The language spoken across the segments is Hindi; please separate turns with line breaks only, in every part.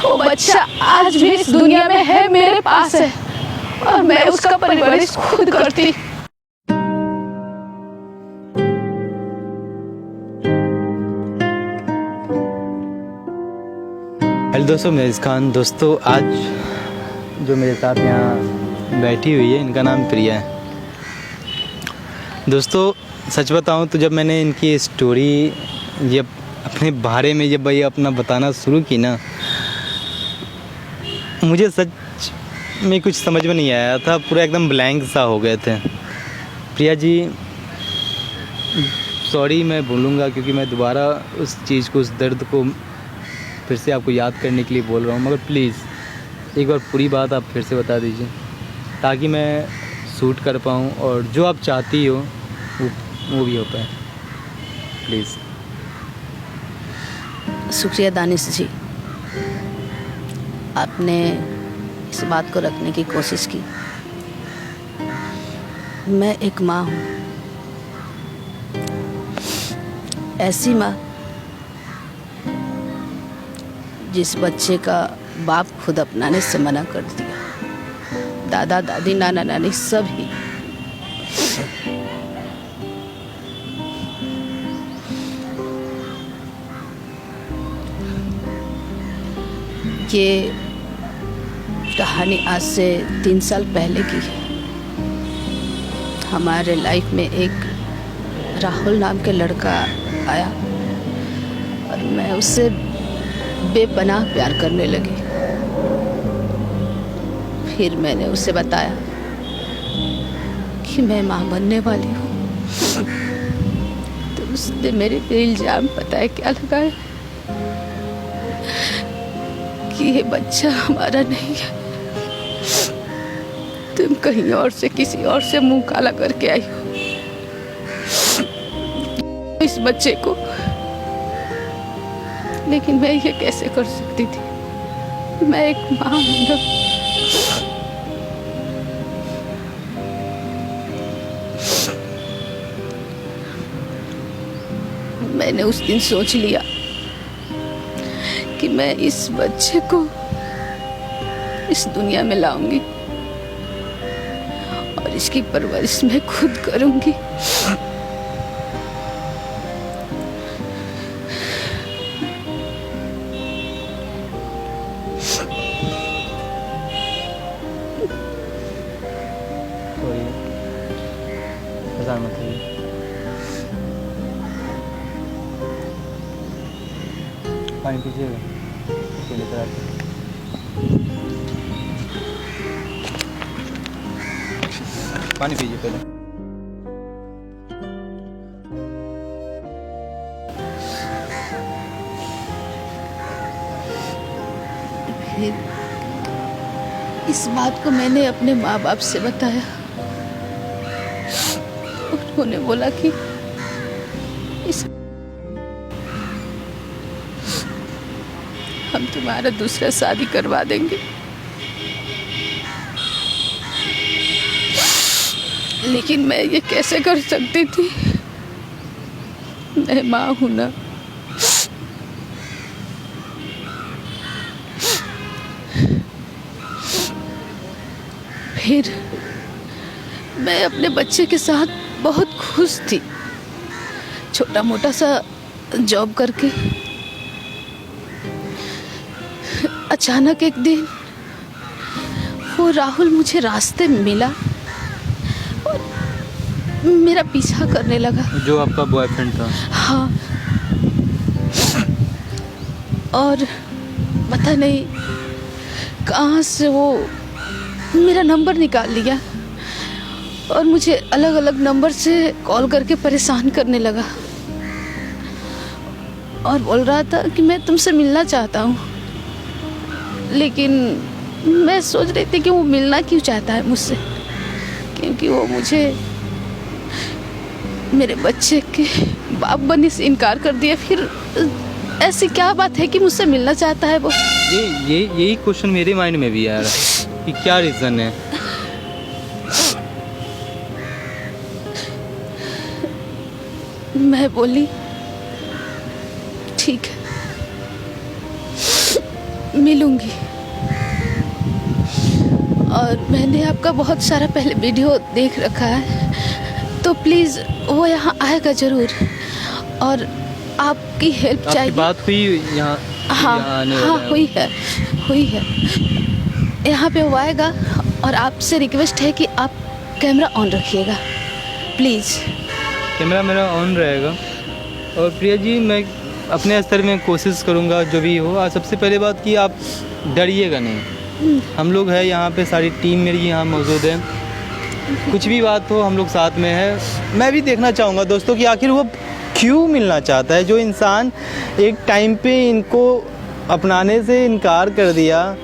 वो बच्चा आज भी इस दुनिया में है, मेरे पास है, और मैं उसका परवरिश खुद करती।
हेलो दोस्तों, मैं खान। दोस्तों, आज जो मेरे साथ यहाँ बैठी हुई है, इनका नाम प्रिया है। दोस्तों, सच बताऊँ तो जब मैंने इनकी स्टोरी ये अपने बारे में जब ये अपना बताना शुरू की ना, मुझे सच में कुछ समझ में नहीं आया था। पूरा एकदम ब्लैंक सा हो गए थे। प्रिया जी, सॉरी मैं बोलूँगा, क्योंकि मैं दोबारा उस चीज़ को, उस दर्द को फिर से आपको याद करने के लिए बोल रहा हूँ, मगर प्लीज़ एक बार पूरी बात आप फिर से बता दीजिए, ताकि मैं शूट कर पाऊँ और जो आप चाहती हो वो भी हो पाए। प्लीज़।
शुक्रिया दानिश जी, आपने इस बात को रखने की कोशिश की। मैं एक माँ हूँ, ऐसी माँ जिस बच्चे का बाप खुद अपनाने से मना कर दिया। दादा दादी नाना नानी सब ही। ये कहानी आज से 3 साल पहले की है। हमारे लाइफ में एक राहुल नाम के लड़का आया और मैं उससे बेपनाह प्यार करने लगी। फिर मैंने उसे बताया कि मैं माँ बनने वाली हूँ, तो उसने मेरे पे इल्जाम पता है क्या लगाया कि ये बच्चा हमारा नहीं है, तुम कहीं और से, किसी और से मुंह काला करके आई हो। इस बच्चे को, लेकिन मैं ये कैसे कर सकती थी? मैं एक माँ हूँ ना। मैंने उस दिन सोच लिया कि मैं इस बच्चे को इस दुनिया में लाऊंगी और इसकी परवरिश मैं खुद करूंगी।
पानी पीजिएगा, लेकर आते। पानी पीजिए पहले।
फिर इस बात को मैंने अपने माँ बाप से बताया। उन्होंने बोला कि हम तुम्हारा दूसरा शादी करवा देंगे। लेकिन मैं ये कैसे कर सकती थी? मैं माँ हूं ना। फिर मैं अपने बच्चे के साथ बहुत खुश थी, छोटा मोटा सा जॉब करके। अचानक एक दिन वो राहुल मुझे रास्ते में मिला और मेरा पीछा करने लगा।
जो आपका बॉयफ्रेंड था?
हाँ। और पता नहीं कहाँ से वो मेरा नंबर निकाल लिया और मुझे अलग अलग नंबर से कॉल करके परेशान करने लगा और बोल रहा था कि मैं तुमसे मिलना चाहता हूँ। लेकिन मैं सोच रही थी कि वो मिलना क्यों चाहता है मुझसे, क्योंकि वो मुझे मेरे बच्चे के बाप बनने से इनकार कर दिया। फिर ऐसी क्या बात है कि मुझसे मिलना चाहता है वो?
यही क्वेश्चन मेरे माइंड में भी आ रहा है कि क्या रीज़न है।
मैं बोली ठीक है। मिलूंगी। और मैंने आपका बहुत सारा पहले वीडियो देख रखा है, तो प्लीज़ वो यहाँ आएगा ज़रूर। और आपकी हेल्प
आपकी
चाहिए।
बात हुई यहाँ?
हाँ
यहाँ आने
हाँ,
वाला है?
हुई है। यहाँ पे वो आएगा और आपसे रिक्वेस्ट है कि आप कैमरा ऑन रखिएगा प्लीज़।
कैमरा मेरा ऑन रहेगा। और प्रिया जी, मैं अपने स्तर में कोशिश करूँगा जो भी हो। और सबसे पहले बात कि आप डरिएगा नहीं, हम लोग हैं यहाँ पे, सारी टीम मेरी यहाँ मौजूद है। कुछ भी बात हो हम लोग साथ में हैं। मैं भी देखना चाहूँगा दोस्तों कि आखिर वो क्यों मिलना चाहता है, जो इंसान एक टाइम पे इनको अपनाने से इनकार कर दिया।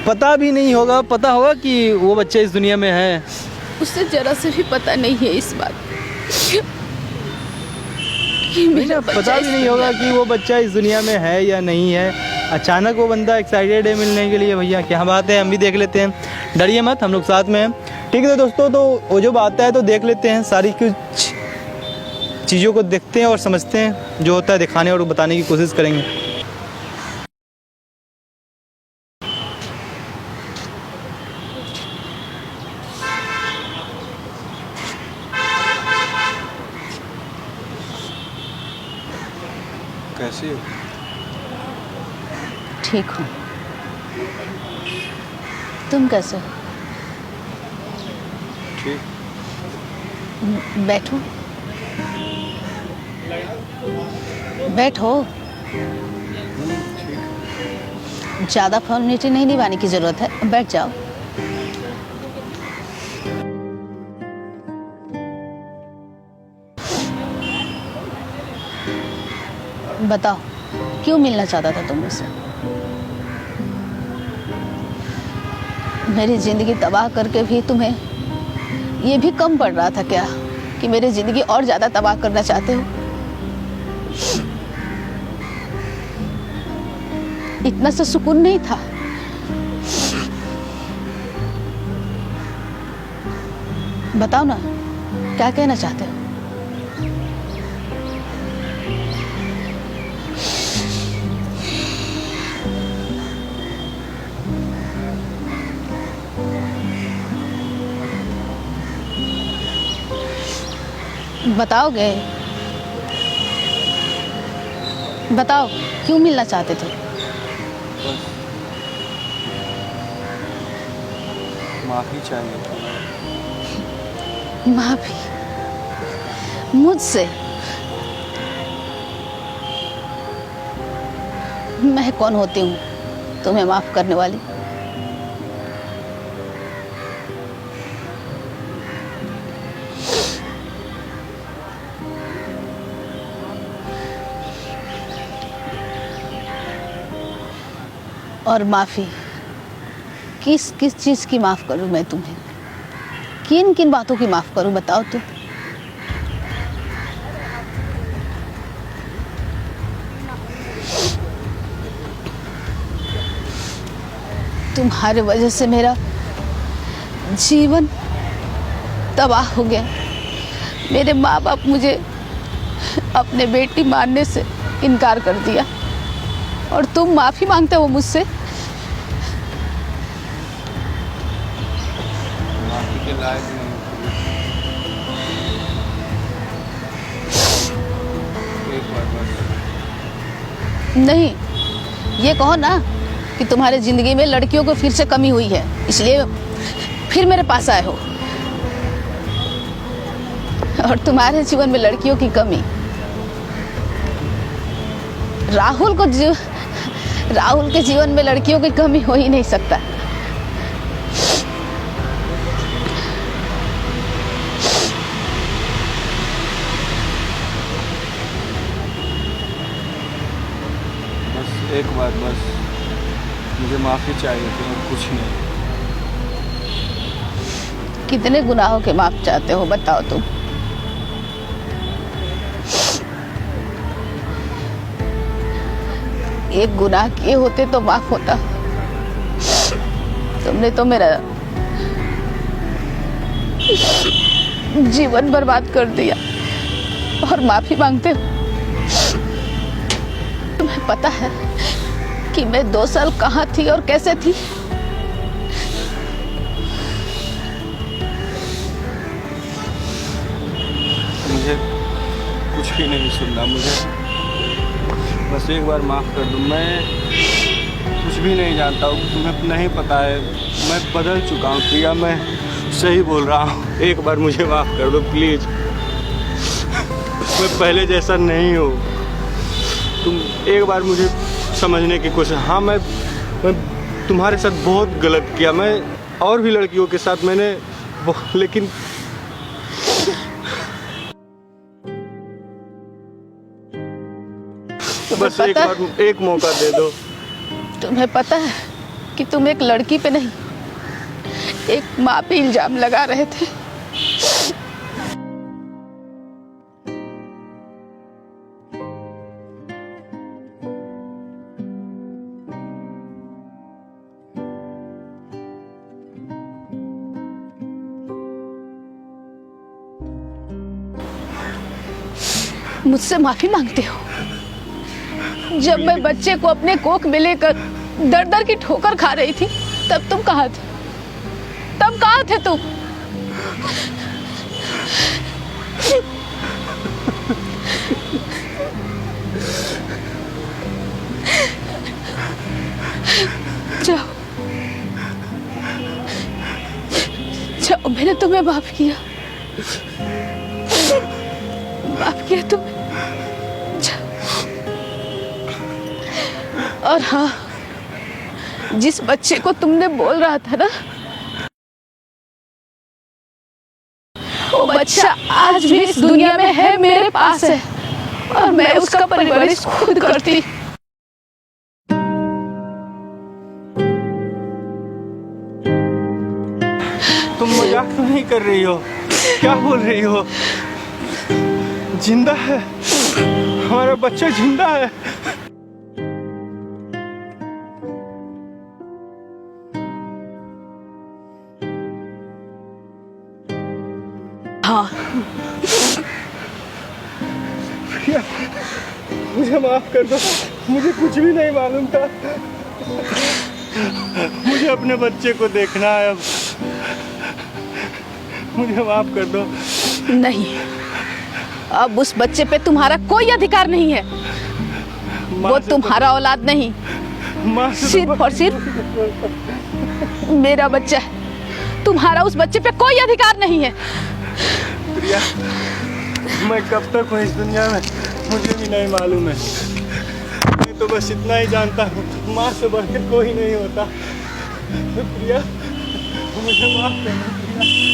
पता भी नहीं होगा, पता होगा कि वो बच्चा इस दुनिया में है।
उससे जरा से भी पता नहीं है इस बात कि मेरा
पता
बच्चा
भी नहीं होगा कि वो बच्चा इस दुनिया में है या नहीं है। अचानक वो बंदा एक्साइटेड है मिलने के लिए। भैया क्या बात है, हम भी देख लेते हैं, डरिए मत, हम लोग साथ में हैं। ठीक है दोस्तों, तो वो जो बात है तो देख लेते हैं, सारी कुछ चीज़ों को देखते हैं और समझते हैं, जो होता है दिखाने और बताने की कोशिश करेंगे।
कैसे हो?
ठीक हूँ, तुम कैसे हो?
ठीक।
बैठो बैठो। ज़्यादा फॉर्मेलिटी नहीं निभाने की ज़रूरत है, बैठ जाओ। बताओ, क्यों मिलना चाहता था तुम मुझसे? मेरी ज़िंदगी तबाह करके भी तुम्हें ये भी कम पड़ रहा था क्या कि मेरी ज़िंदगी और ज़्यादा तबाह करना चाहते हो? इतना सा सुकून नहीं था? बताओ ना, क्या कहना चाहते हो? बताओगे? बताओ, क्यों मिलना चाहते थे?
बस माफ़ी चाहिए।
माफी? मुझसे? मैं कौन होती हूँ तुम्हें माफ करने वाली? और माफी किस किस चीज़ की माफ़ करूं मैं तुम्हें? किन किन बातों की माफ़ करूं, बताओ तो। तुम्हारे वजह से मेरा जीवन तबाह हो गया। मेरे माँ बाप मुझे अपने बेटी मानने से इनकार कर दिया और तुम माफ़ी मांगते हो मुझसे?
माफ़ी के लायक नहीं। एक बार बस।
नहीं, ये कहो ना कि तुम्हारे ज़िंदगी में लड़कियों को फिर से कमी हुई है, इसलिए फिर मेरे पास आए हो। और तुम्हारे जीवन में लड़कियों की कमी, राहुल के जीवन में लड़कियों की कमी हो ही नहीं सकता।
बस एक बार, बस मुझे माफ़ी चाहिए थी और कुछ नहीं।
कितने गुनाहों के माफ चाहते हो, बताओ तुम? एक गुनाह किए होते तो माफ होता। तुमने तो मेरा जीवन बर्बाद कर दिया और माफी मांगते हो। तुम्हें पता है कि मैं 2 साल कहाँ थी और कैसे थी।
मुझे कुछ भी नहीं सुनना, मुझे बस एक बार माफ़ कर दो। मैं कुछ भी नहीं जानता हूँ, तुम्हें नहीं पता है, मैं बदल चुका हूँ प्रिया, मैं सही बोल रहा हूँ। एक बार मुझे माफ़ कर दो प्लीज़। मैं पहले जैसा नहीं हूँ, तुम एक बार मुझे समझने की कोशिश। हाँ, मैं तुम्हारे साथ बहुत गलत किया, मैं और भी लड़कियों के साथ मैंने लेकिन बस एक मौका दे दो।
तुम्हें पता है कि तुम एक लड़की पे नहीं, एक माँ पे इल्जाम लगा रहे थे। मुझसे माफी मांगते हो? जब मैं बच्चे को अपने कोख में लेकर दर दर की ठोकर खा रही थी, तब तुम कहाँ थे? तब कहाँ थे तुम? जाओ जाओ, मैंने तुम्हें माफ किया, माफ किया तुम्हें। और हाँ, जिस बच्चे को तुमने बोल रहा था ना, वो बच्चा आज भी इस दुनिया में है, मेरे पास है, और मैं उसका परवरिश खुद करती।
तुम मजाक तो नहीं कर रही हो? क्या बोल रही हो? जिंदा है, हमारा बच्चा जिंदा है।
हाँ,
मुझे माफ कर दो, मुझे कुछ भी नहीं मालूम था। मुझे अपने बच्चे को देखना है, अब मुझे माफ कर दो।
नहीं, अब उस बच्चे पे तुम्हारा कोई अधिकार नहीं है। वो तुम्हारा औलाद नहीं, सिर्फ और सिर्फ मेरा बच्चा है। तुम्हारा उस बच्चे पे कोई अधिकार नहीं है।
प्रिया, मैं कब तक हूँ इस दुनिया में मुझे भी नहीं मालूम है। मैं तो बस इतना ही जानता हूँ, माँ से बढ़कर कोई नहीं होता। प्रिया, मुझे माफ करना प्रिया।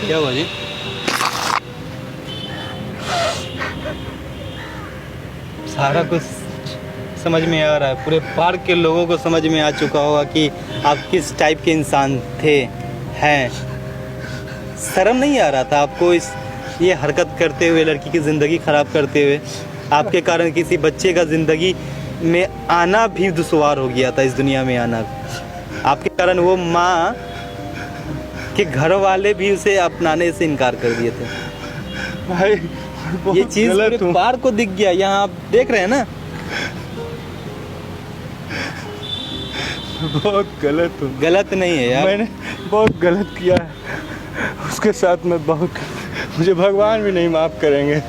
क्या हुआ जी? सारा कुछ समझ में आ रहा है, पूरे पार्क के लोगों को समझ में आ चुका होगा कि आप किस टाइप के इंसान थे, हैं। शर्म नहीं आ रहा था आपको ये हरकत करते हुए, लड़की की ज़िंदगी ख़राब करते हुए? आपके कारण किसी बच्चे का ज़िंदगी में आना भी दुश्वार हो गया था, इस दुनिया में आना। आपके कारण वो माँ के घर वाले भी उसे अपनाने से इनकार कर दिए थे।
भाई,
ये चीज़ पूरे पार्क को दिख गया, यहाँ आप देख रहे हैं ना।
बहुत गलत हूँ।
गलत नहीं है यार,
मैंने बहुत गलत किया है उसके साथ। मैं बहुत, मुझे भगवान भी नहीं माफ़ करेंगे।